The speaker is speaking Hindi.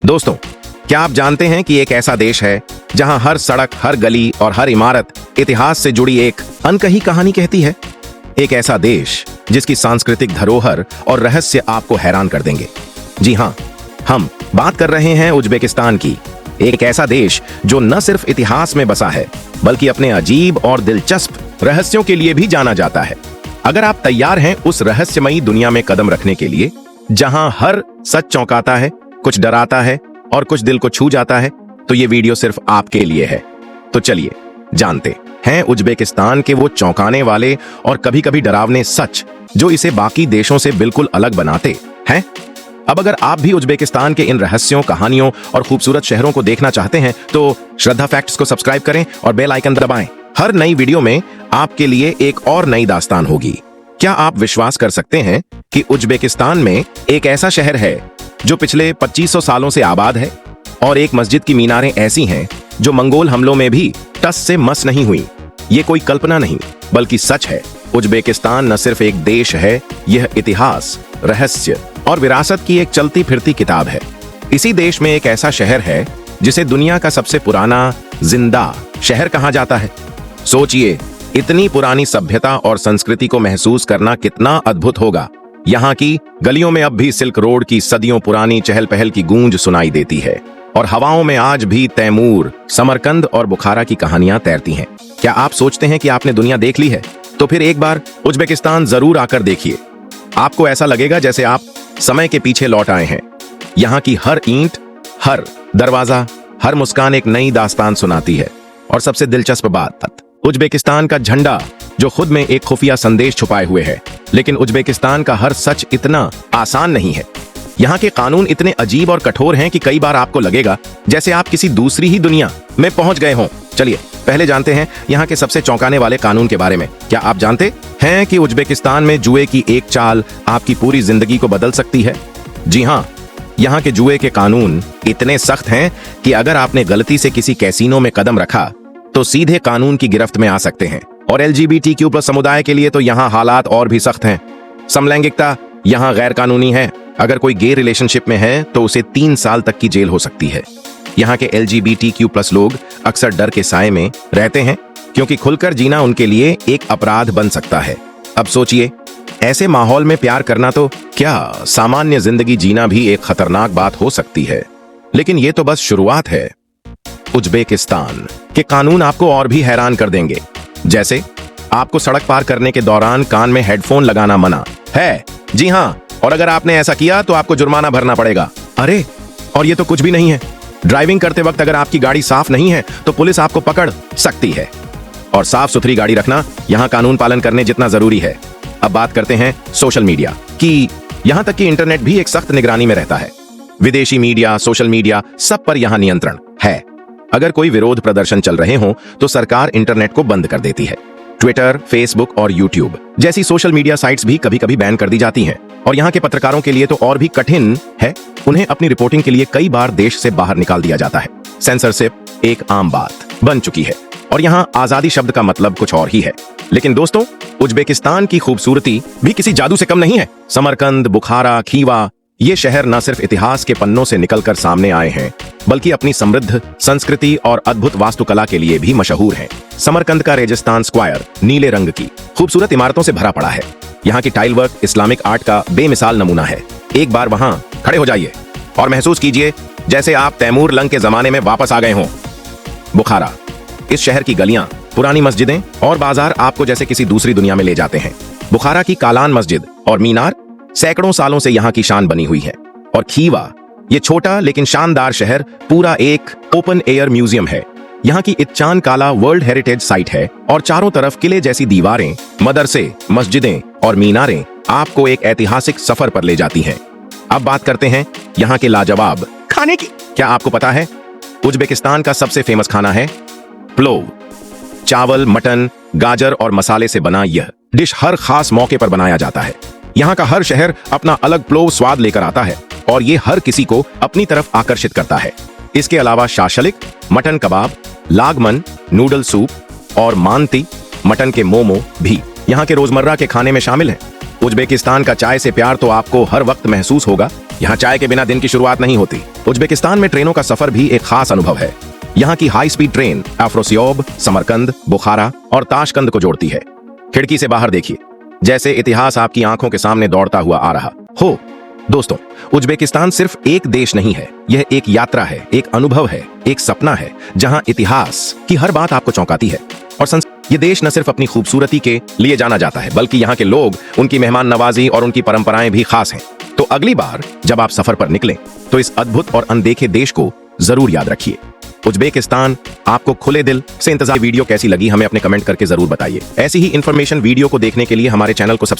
दोस्तों, क्या आप जानते हैं कि एक ऐसा देश है जहां हर सड़क, हर गली और हर इमारत इतिहास से जुड़ी एक अनकही कहानी कहती है। एक ऐसा देश जिसकी सांस्कृतिक धरोहर और रहस्य आपको हैरान कर देंगे। जी हां, हम बात कर रहे हैं उज्बेकिस्तान की। एक ऐसा देश जो न सिर्फ इतिहास में बसा है बल्कि अपने अजीब और दिलचस्प रहस्यों के लिए भी जाना जाता है। अगर आप तैयार हैं उस रहस्यमयी दुनिया में कदम रखने के लिए, जहां हर सच चौंकाता है, कुछ डराता है और कुछ दिल को छू जाता है, तो ये वीडियो सिर्फ आपके लिए है। तो चलिए जानते हैं उज्बेकिस्तान के वो चौंकाने वाले और कभी-कभी डरावने सच जो इसे बाकी देशों से बिल्कुल अलग बनाते हैं। अब अगर आप भी उज्बेकिस्तान के इन रहस्यों, कहानियों और खूबसूरत शहरों को देखना चाहते हैं तो श्रद्धा फैक्ट्स को सब्सक्राइब करें और बेल आइकन दबाएं। हर नई वीडियो में आपके लिए एक और नई दास्तान होगी। क्या आप विश्वास कर सकते हैं कि उज्बेकिस्तान में एक ऐसा शहर है जो पिछले 2500 सालों से आबाद है और एक मस्जिद की मीनारें ऐसी हैं जो मंगोल हमलों में भी टस से मस नहीं हुई। ये कोई कल्पना नहीं बल्कि सच है। उज्बेकिस्तान न सिर्फ एक देश है, यह इतिहास, रहस्य और विरासत की एक चलती फिरती किताब है। इसी देश में एक ऐसा शहर है जिसे दुनिया का सबसे पुराना जिंदा शहर कहा जाता है। सोचिए, इतनी पुरानी सभ्यता और संस्कृति को महसूस करना कितना अद्भुत होगा। यहाँ की गलियों में अब भी सिल्क रोड की सदियों पुरानी चहल पहल की गूंज सुनाई देती है और हवाओं में आज भी तैमूर, समरकंद और बुखारा की कहानियां तैरती हैं। क्या आप सोचते हैं कि आपने दुनिया देख ली है? तो फिर एक बार उज्बेकिस्तान जरूर आकर देखिए। आपको ऐसा लगेगा जैसे आप समय के पीछे लौट आए हैं। यहाँ की हर ईंट, हर दरवाजा, हर मुस्कान एक नई दास्तान सुनाती है। और सबसे दिलचस्प बात, उज्बेकिस्तान का झंडा जो खुद में एक खुफिया संदेश छुपाए हुए है। लेकिन उज्बेकिस्तान का हर सच इतना आसान नहीं है। यहाँ के कानून इतने अजीब और कठोर हैं कि कई बार आपको लगेगा जैसे आप किसी दूसरी ही दुनिया में पहुंच गए हों। चलिए पहले जानते हैं यहाँ के सबसे चौंकाने वाले कानून के बारे में। क्या आप जानते हैं कि उज्बेकिस्तान में जुए की एक चाल आपकी पूरी जिंदगी को बदल सकती है? जी हाँ, यहाँ के जुए के कानून इतने सख्त हैं कि अगर आपने गलती से किसी कैसीनो में कदम रखा तो सीधे कानून की गिरफ्त में आ सकते हैं। और LGBTQ+ समुदाय के लिए तो यहाँ हालात और भी सख्त हैं। समलैंगिकता यहाँ गैर कानूनी है। अगर कोई गे रिलेशनशिप में है तो उसे 3 साल तक की जेल हो सकती है। यहाँ के LGBTQ+ लोग अक्सर डर के साए में रहते हैं क्योंकि खुलकर जीना उनके लिए एक अपराध बन सकता है। अब सोचिए, ऐसे माहौल में प्यार करना तो क्या, सामान्य जिंदगी जीना भी एक खतरनाक बात हो सकती है। लेकिन ये तो बस शुरुआत है। उज्बेकिस्तान के कानून आपको और भी हैरान कर देंगे। जैसे आपको सड़क पार करने के दौरान कान में हेडफोन लगाना मना है। जी हाँ, और अगर आपने ऐसा किया तो आपको जुर्माना भरना पड़ेगा। अरे, और ये तो कुछ भी नहीं है। ड्राइविंग करते वक्त अगर आपकी गाड़ी साफ नहीं है तो पुलिस आपको पकड़ सकती है। और साफ सुथरी गाड़ी रखना यहाँ कानून पालन करने जितना जरूरी है। अब बात करते हैं सोशल मीडिया की। यहाँ तक कि इंटरनेट भी एक सख्त निगरानी में रहता है। विदेशी मीडिया, सोशल मीडिया, सब पर यहाँ नियंत्रण है। अगर कोई विरोध प्रदर्शन चल रहे हो तो सरकार इंटरनेट को बंद कर देती है। ट्विटर, फेसबुक और यूट्यूब जैसी सोशल मीडिया साइट्स भी कभी-कभी बैन कर दी जाती हैं। और यहाँ के पत्रकारों के लिए तो और भी कठिन है। उन्हें अपनी रिपोर्टिंग के लिए कई बार देश से बाहर निकाल दिया जाता है। सेंसरशिप एक आम बात बन चुकी है और यहाँ आजादी शब्द का मतलब कुछ और ही है। लेकिन दोस्तों, उज्बेकिस्तान की खूबसूरती भी किसी जादू से कम नहीं है। समरकंद, बुखारा, खीवा, ये शहर न सिर्फ इतिहास के पन्नों से निकलकर सामने आए हैं बल्कि अपनी समृद्ध संस्कृति और अद्भुत वास्तुकला के लिए भी मशहूर हैं। समरकंद का रेगिस्तान स्क्वायर नीले रंग की खूबसूरत इमारतों से भरा पड़ा है। यहाँ की टाइल वर्क इस्लामिक आर्ट का बेमिसाल नमूना है। एक बार वहां खड़े हो जाइए और महसूस कीजिए जैसे आप तैमूर लंग के जमाने में वापस आ गए हों। बुखारा, इस शहर की गलियां, पुरानी मस्जिदें और बाजार आपको जैसे किसी दूसरी दुनिया में ले जाते हैं। बुखारा की कालान मस्जिद और मीनार सैकड़ों सालों से यहाँ की शान बनी हुई है। और खीवा, ये छोटा लेकिन शानदार शहर पूरा एक ओपन एयर म्यूजियम है। यहाँ की इच्चान काला वर्ल्ड हेरिटेज साइट है और चारों तरफ किले जैसी दीवारें, मदरसे, मस्जिदें और मीनारें आपको एक ऐतिहासिक सफर पर ले जाती हैं। अब बात करते हैं यहाँ के लाजवाब खाने की। क्या आपको पता है उज्बेकिस्तान का सबसे फेमस खाना है प्लोव। चावल, मटन, गाजर और मसाले से बना यह डिश हर खास मौके पर बनाया जाता है। यहाँ का हर शहर अपना अलग प्लोव स्वाद लेकर आता है और ये हर किसी को अपनी तरफ आकर्षित करता है। इसके अलावा शाशलिक, मटन कबाब, लागमन, नूडल सूप और मानती, मटन के मोमो भी यहाँ के रोजमर्रा के खाने में शामिल हैं। उज्बेकिस्तान का चाय से प्यार तो आपको हर वक्त महसूस होगा यहाँ चाय के बिना दिन की शुरुआत नहीं होती। उज्बेकिस्तान में ट्रेनों का सफर भी एक खास अनुभव है। यहाँ की हाई स्पीड ट्रेन अफरोसियोब, समरकंद, बुखारा और ताशकंद को जोड़ती है। खिड़की से बाहर देखिए, जैसे इतिहास आपकी आंखों के सामने दौड़ता हुआ आ रहा हो। दोस्तों, उज्बेकिस्तान सिर्फ एक देश नहीं है, यह एक यात्रा है, एक अनुभव है, एक सपना है, जहां इतिहास की हर बात आपको चौंकाती है। और ये देश न सिर्फ अपनी खूबसूरती के लिए जाना जाता है, बल्कि यहाँ के लोग, उनकी मेहमान नवाजी और उनकी परंपराएं भी खास हैं। तो अगली बार जब आप सफर पर निकलें, तो इस अद्भुत और अनदेखे देश को जरूर याद रखिए। उज्बेकिस्तान आपको खुले दिल से इंतजार। वीडियो कैसी लगी हमें अपने कमेंट करके जरूर बताइए। ऐसी ही इंफॉर्मेशन वीडियो को देखने के लिए हमारे चैनल को सब्सक्राइब